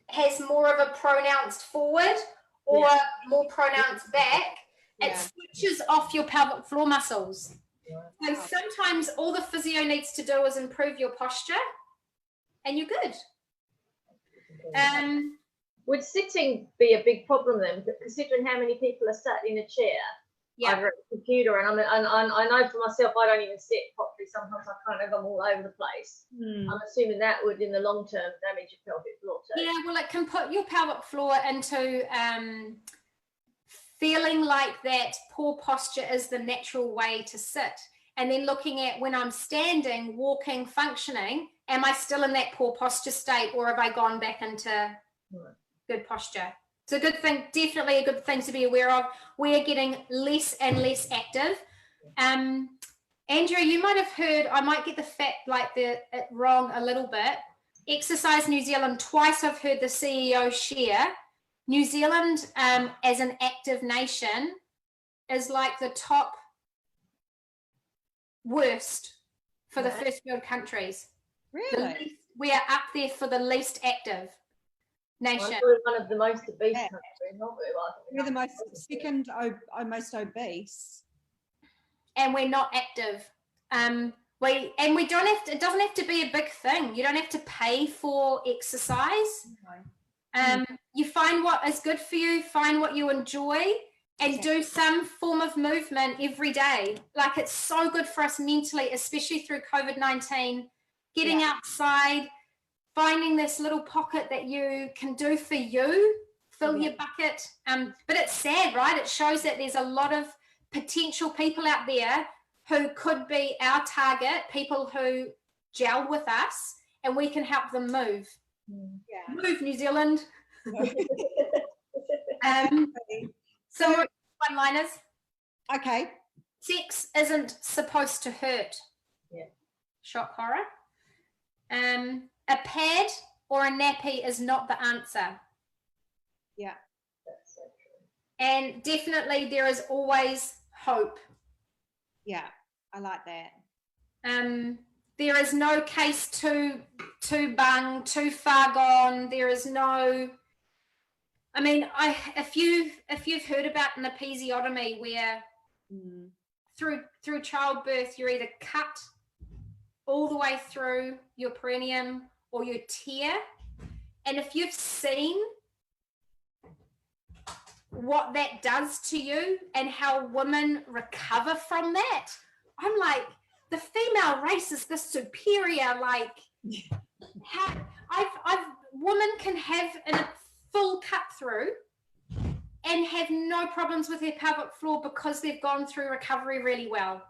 has more of a pronounced forward or more pronounced back, it switches off your pelvic floor muscles. So sometimes all the physio needs to do is improve your posture and you're good. Would sitting be a big problem then, considering how many people are sat in a chair over at the computer? And I know for myself, I don't even sit properly. Sometimes I kind of, I'm all over the place. I'm assuming that would, in the long term, damage your pelvic floor too. Yeah, well, it can put your pelvic floor into feeling like that poor posture is the natural way to sit. And then looking at when I'm standing, walking, functioning, am I still in that poor posture state, or have I gone back into good posture? It's a good thing, definitely a good thing to be aware of. We are getting less and less active. Andrea, you might have heard, I might get the fact it wrong a little bit. Exercise New Zealand, twice I've heard the CEO share. New Zealand, as an active nation, is like the top worst for the first world countries. Really? We are up there for the least active nation. Well, we're one of the most obese countries, not we? We're the second most obese. And we're not active. We don't have to, it doesn't have to be a big thing. You don't have to pay for exercise. You find what is good for you, find what you enjoy, and do some form of movement every day. Like, it's so good for us mentally, especially through COVID-19, getting outside, finding this little pocket that you can do for you, fill your bucket. But it's sad, right? It shows that there's a lot of potential people out there who could be our target, people who gel with us, and we can help them move. Move, New Zealand. So one-liners. Okay. Sex isn't supposed to hurt. Shock horror. A pad or a nappy is not the answer. That's so true. And definitely there is always hope. I like that. There is no case too bung, too far gone. There is no. I mean, if you've heard about an episiotomy where through childbirth you're either cut all the way through your perineum or you tear, and if you've seen what that does to you and how women recover from that, I'm like, the female race is the superior. Like, women can have a full cut through and have no problems with their pelvic floor because they've gone through recovery really well.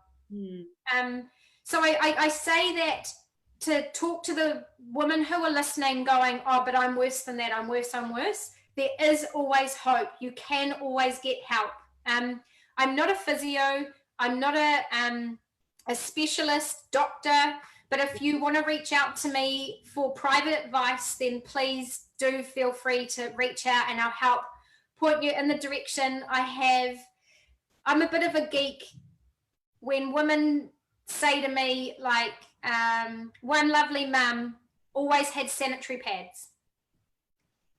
So I say that to talk to the women who are listening going, oh, but I'm worse than that, I'm worse. There is always hope. You can always get help. I'm not a physio, I'm not a specialist doctor, but if you want to reach out to me for private advice, then please do feel free to reach out and I'll help point you in the direction. I'm a bit of a geek. When women say to me, like, one lovely mum always had sanitary pads.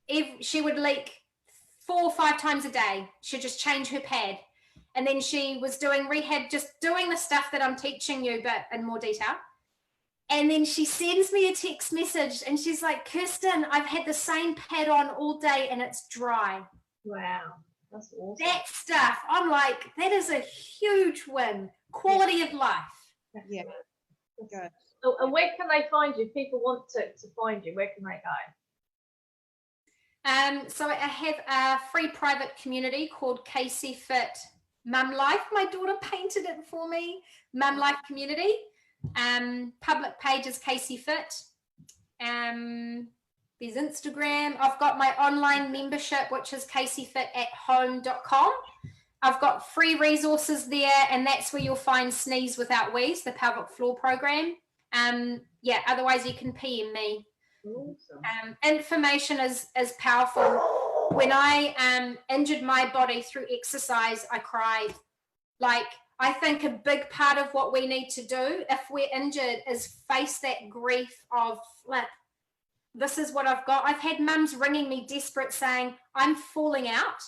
If she would leak 4 or 5 times a day, she'd just change her pad. And then she was doing rehab, just doing the stuff that I'm teaching you, but in more detail. And then she sends me a text message and she's like, Kirstyn, I've had the same pad on all day and it's dry. Wow, that's awesome. That stuff, I'm like, that is a huge win. Quality of life. Yeah. Good. Oh, and where can they find you? If people want to find you, where can they go? So I have a free private community called KCFit Mum Life. My daughter painted it for me. Mum Life community. Public page is KCFit. There's Instagram. I've got my online membership, which is kcfitathome.com. I've got free resources there, and that's where you'll find Sneeze Without Wheeze, the pelvic floor program. Yeah, otherwise you can PM me. Awesome. Information is powerful. When I injured my body through exercise, I cried. Like, I think a big part of what we need to do if we're injured is face that grief of, like, this is what I've got. I've had mums ringing me desperate saying, I'm falling out.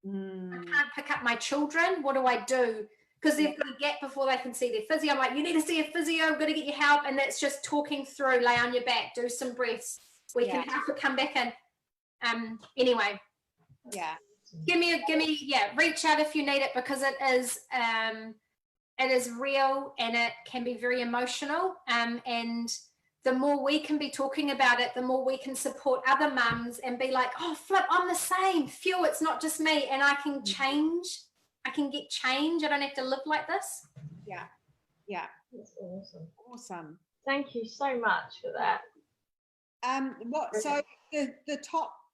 I can't pick up my children. What do I do? Because they've got a gap before they can see their physio. I'm like, you need to see a physio. I've got to get your help. And that's just talking through, lay on your back, do some breaths. We can help it come back in. Anyway. Yeah. Give me, reach out if you need it, because it is real and it can be very emotional. And the more we can be talking about it, the more we can support other mums and be like, oh, flip, I'm the same. Phew, it's not just me. And I can change. I can get change. I don't have to live like this. Yeah. Yeah. That's awesome. Awesome. Thank you so much for that. So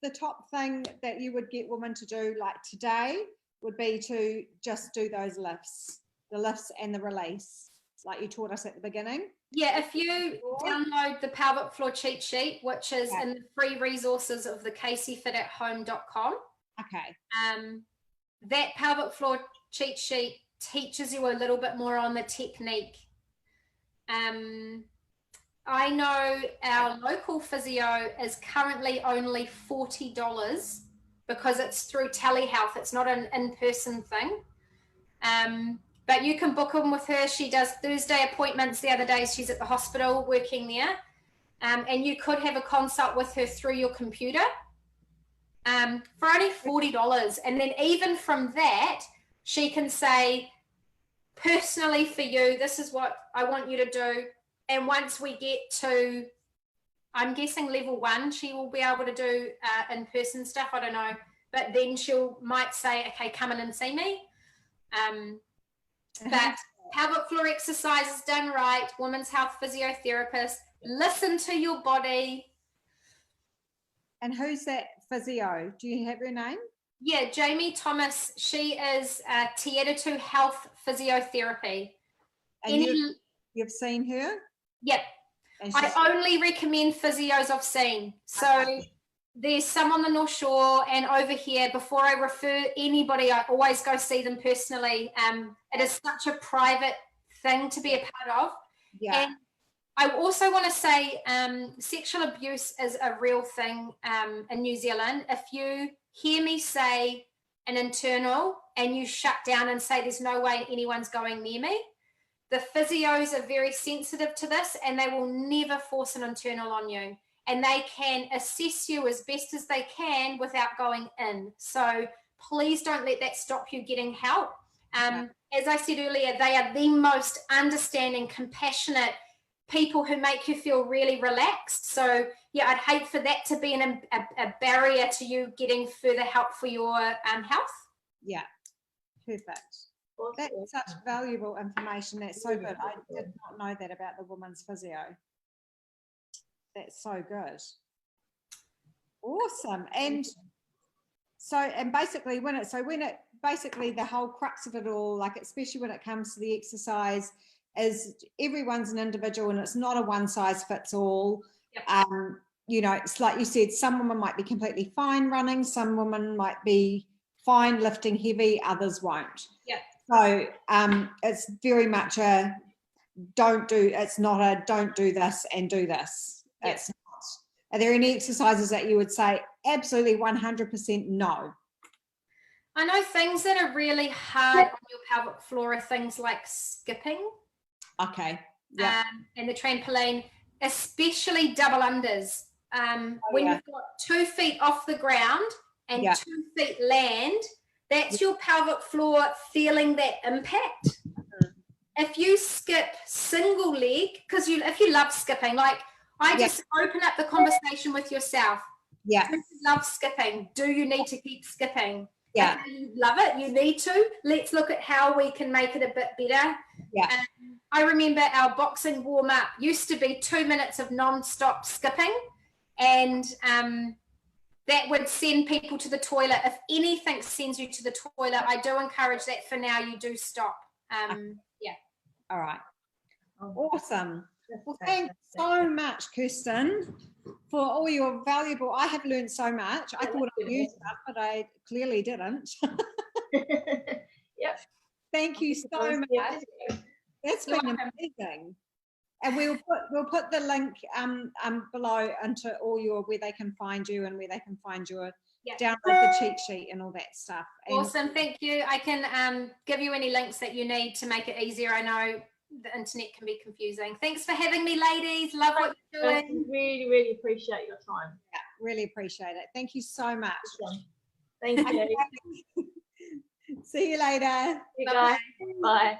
the top thing that you would get women to do like today would be to just do those lifts, the lifts and the release, like you taught us at the beginning. Yeah, if you download the pelvic floor cheat sheet, which is in the free resources of the KCFit@home.com. Okay. That pelvic floor cheat sheet teaches you a little bit more on the technique. I know our local physio is currently only $40 because it's through telehealth. It's not an in-person thing. But you can book them with her. She does Thursday appointments. The other days she's at the hospital working there. And you could have a consult with her through your computer for only $40. And then even from that, she can say, personally for you, this is what I want you to do. And once we get to, I'm guessing level 1, she will be able to do in-person stuff. I don't know. But then might say, okay, come in and see me. But pelvic floor exercises done right, women's health physiotherapist, listen to your body. And who's that physio? Do you have her name? Yeah, Jamie Thomas. She is Tieta Health Physiotherapy. And you've seen her? Yep. I only recommend physios I've seen. So there's some on the North Shore and over here. Before I refer anybody, I always go see them personally. It is such a private thing to be a part of. Yeah. And I also want to say sexual abuse is a real thing in New Zealand. If you hear me say an internal and you shut down and say there's no way anyone's going near me, the physios are very sensitive to this and they will never force an internal on you. And they can assess you as best as they can without going in. So please don't let that stop you getting help. As I said earlier, they are the most understanding, compassionate people who make you feel really relaxed. So yeah, I'd hate for that to be a barrier to you getting further help for your health. Yeah, perfect. That's such valuable information. That's so good. I did not know that about the women's physio. That's so good. Awesome. And basically basically the whole crux of it all, like especially when it comes to the exercise, is everyone's an individual and it's not a one size fits all. Yep. You know, it's like you said, some women might be completely fine running, some women might be fine lifting heavy, others won't. Yeah. So it's very much don't do this and do this. Yes. It's not. Are there any exercises that you would say absolutely 100% no? I know things that are really hard on your pelvic floor are things like skipping. Okay. Yeah. And the trampoline, especially double unders. When you've got 2 feet off the ground and 2 feet land, that's your pelvic floor feeling that impact. If you skip single leg, because if you love skipping, like I just open up the conversation with yourself. Yeah. Do you love skipping? Do you need to keep skipping? Yeah. If you love it, you need to. Let's look at how we can make it a bit better. Yeah. I remember our boxing warm-up used to be 2 minutes of non-stop skipping. And that would send people to the toilet. If anything sends you to the toilet, I do encourage that for now you do stop. Yeah. All right. Awesome. Well, thanks so much, Kirstyn, for all your valuable. I have learned so much. I thought I knew stuff, but I clearly didn't. Yep. Thank you so much. That's been amazing. And we'll put the link below into all your, where they can find you and where they can find your download the cheat sheet and all that stuff. And awesome, thank you. I can give you any links that you need to make it easier. I know the internet can be confusing. Thanks for having me, ladies. Love what you're doing. Really, really appreciate your time. Yeah, really appreciate it. Thank you so much. Thank you. See you later. See you guys. Bye.